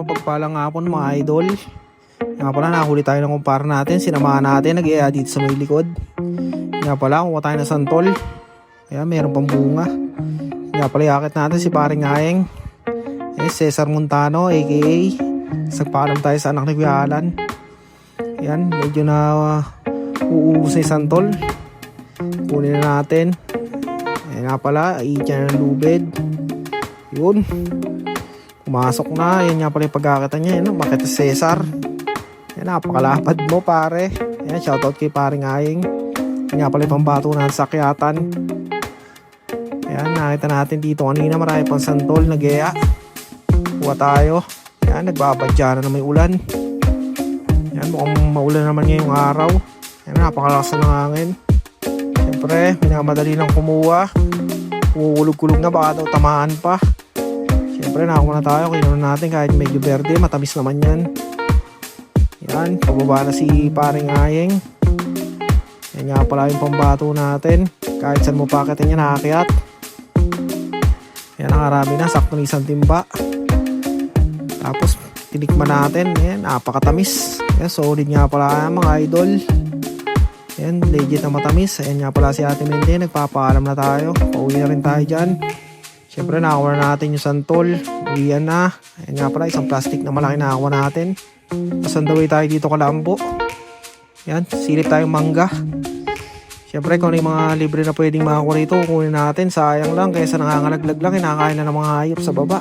mapagpalang hapon mga idol. Nga pala nakahuli tayo ng kumpara natin. Sinamahan natin, nag-i-a dito sa may likod. Nga pala kuha tayo ng santol. Ayan, mayroon pang bunga. Nga pala yakit natin si paring Ayeng, Cesar Montano aka sagpaalam tayo sa anak ni Kuya Alan. Ayan, medyo na uubos na yung santol. Kunin na natin. Ayan nga pala, iitya na ng lubid. Yun, pumasok na. Yan nga pala yung pagkakita niya. Yan, makita si Cesar. Yan, napakalapad mo pare. Yan, shoutout kay paring Ayeng. Yan nga pala yung pambato na sa sakyatan. Yan, nakita natin dito kanina marami pang santol nag-ea. Kuha tayo. Yan, nagbabadya na may ulan. Yan, mukhang maulan naman ngayong araw. Yan, napakalakas na ng hangin. Siyempre, minamadali lang kumuha. Kukulog-kulog na, baka daw tamaan pa. Siyempre, nakakuha na tayo. Kinuha natin kahit medyo berde. Matamis naman yan. Yan, pababa na si paring Ayeng. Yan nga pala yung pambato natin. Kahit saan mo pakitin yan, nakakyat. Yan, nakarami na. Sakto na isang timba. Tapos, tinikman natin. Yan, napakatamis. Yan, solid nga pala mga idol. Yan, legit na matamis. Ayan nga pala si Ate Mende. Nagpapaalam na tayo. Pauwi na rin tayo dyan. Siyempre, nakakuha na natin yung santol. Uwian na. Ayan nga pala, isang plastic na malaki nakakuha natin. Pasandaway tayo dito Kalambo. Yan, silip tayong mangga. Siyempre, kung ano yung mga libre na pwedeng makakuha rito, kukunin natin. Sayang lang, kaysa nangangalaglag lang, kinakain na ng mga hayop sa baba.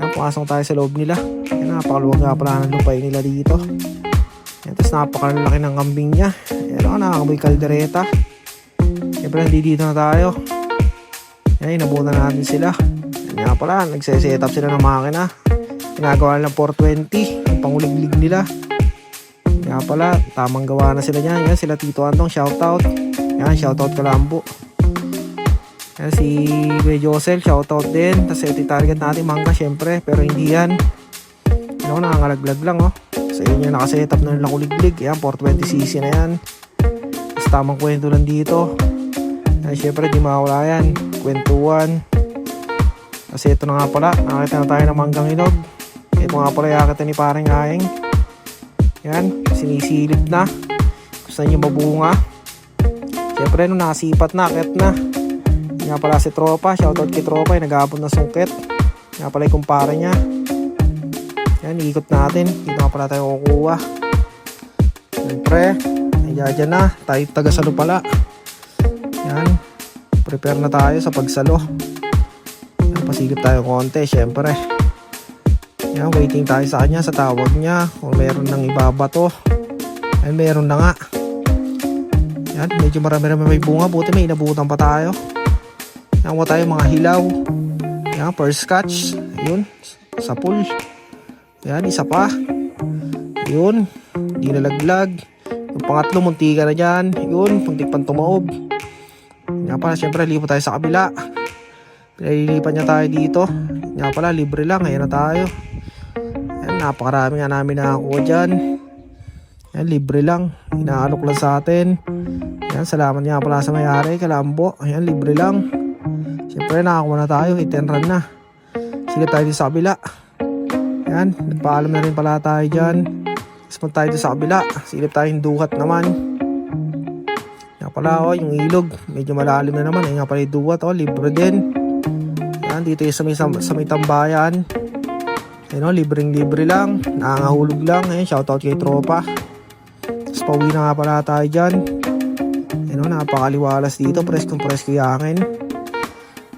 Yan, pumasok tayo sa loob nila. Yan, napakaluwag nga pala ng lupay nila dito. Yan, tapos napakalaki ng kambing niya. Yan o, nakakamoy kaldereta. Siyempre, dito na tayo. Yan, inabutan natin sila. Yan nga pala, nagse-set up sila ng makina. Ginagawa nilang 420, ang panguliglig nila. Yan pala, tamang gawa na sila niyan. Yan, sila Tito Antong, shoutout. Yan, shoutout Kalambo. Yan, si Kuya Josel, shoutout din. Tapos ito target natin, mangga syempre. Pero hindi yan. Yan o, nakangalaglag lang o. Sa inyo nakasetup na nilang kuliglig. Yan, 420cc na yan. Tapos tamang kwento lang dito. Yan, syempre di mawala yan. Kwentuhan. Kasi ito na nga pala, nakita na tayo ng manggang hinog. Ito nga pala yakita ni paring Ayeng. Yan, sinisilip na. Gusto nyo mabunga. Siyempre, nung nakasipat na, akit na. Yan nga pala si Tropa. Shoutout kay Tropa, yung nag-aabot na sungkit. Yan nga pala yung kumpara niya. Yan, iikot natin. Dito nga pala tayo kukuha. Siyempre, dyan na. Tayo taga-salo pala. Yan, prepare na tayo sa pagsalo. Yan, pasilip tayo konti, siyempre. Yan, waiting tayo sa kanya, sa tawag niya. Kung meron nang ibabato. Ay, meron na nga. Yan, medyo marami-rami may bunga. Buti may inabutan pa tayo. Yan, wala tayo mga hilaw. Yan, first catch. Yun, sa pool. Yan, isa pa. Yun, di nalaglag. Yung pangatlo, munti ka na dyan. Yun, muntik pang tumaob. Yan pala, syempre, lipo tayo sa kabila. Pinalilipan niya tayo dito. Yan pala, libre lang. Ayan na tayo. Yan, napakarami nga namin nakakuha dyan. Yan, libre lang. Inaalok lang sa atin. Yan, salamat nga pala sa may-ari, Kalambo. Ayan, libre lang. Siyempre, nakakuha na tayo. Hit and run na. Silip tayo dito sa kabila. Yan, nagpaalam na rin pala tayo dyan. Spot tayo dito sa kabila. Silip tayo yung duhat naman. Yan pala, yung ilog. Medyo malalim na naman. Yan nga pala yung duhat. Libre din. Yan, dito yung sa may tambayan. Yan, libreng-libre lang. Nakangahulog lang. Ayan, shoutout kay Tropa. Tapos pauwi na nga pala tayo dyan. Yan, napakaliwalas dito. Preskong-presko yakin.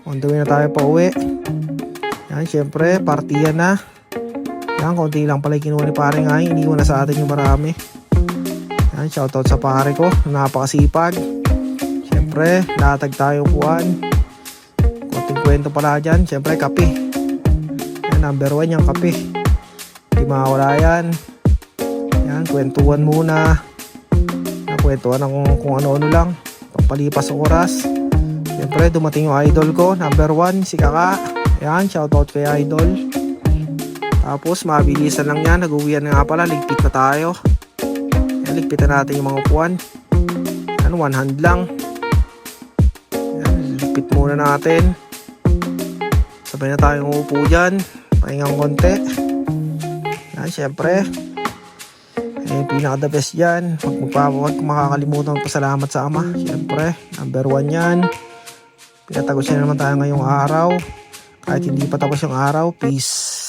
On the way na tayo pauwi. Yan, syempre, partiyan na. Yan, konti lang pala kinuha ni paring Ayeng. Iniwan na sa atin yung marami. Yan, shoutout sa pare ko. Napakasipag. Syempre, latag tayo puan. Konting kwento pala dyan. Syempre, kape. Number 1 yung kape. Hindi mawala yan. Yan, kwentuhan muna. Yan, kwentuhan ng kung ano-ano lang. Pampalipas oras. Siyempre, dumating yung idol ko. Number 1, si Kaka. Yan, shoutout kay idol. Tapos, mabilisan lang yan. Nag-uwian na nga pala. Ligpit na tayo. Yan, ligpitan natin yung mga upuan. Yan, one hand lang. Yan, ligpit muna natin. Sabay na tayong uupo dyan. Pahingang konti. Yan, syempre. Pinaka the best yan. Huwag makakalimutan magpasalamat sa Ama. Syempre, number 1 yan. Pinatagos na naman tayo ngayong araw. Kahit hindi pa tapos yung araw, peace.